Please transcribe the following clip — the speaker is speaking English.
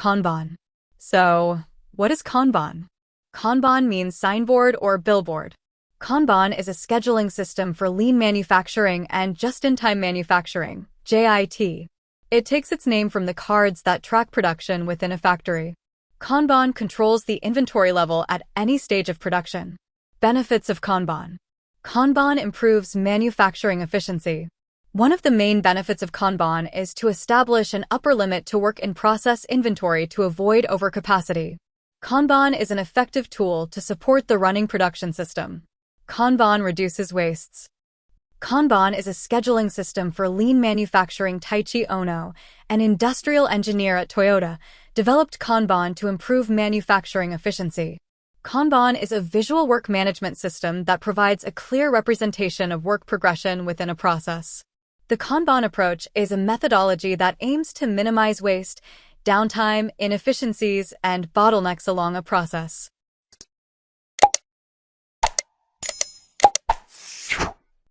Kanban. So, what is Kanban? Kanban means signboard or billboard. Kanban is a scheduling system for lean manufacturing and just-in-time manufacturing, JIT. It takes its name from the cards that track production within a factory. Kanban controls the inventory level at any stage of production. Benefits of Kanban. Kanban improves manufacturing efficiency. One of the main benefits of Kanban is to establish an upper limit to work-in-process inventory to avoid overcapacity. Kanban is an effective tool to support the running production system. Kanban reduces wastes. Kanban is a scheduling system for lean manufacturing. Taichi Ono, an industrial engineer at Toyota, developed Kanban to improve manufacturing efficiency. Kanban is a visual work management system that provides a clear representation of work progression within a process. The Kanban approach is a methodology that aims to minimize waste, downtime, inefficiencies, and bottlenecks along a process.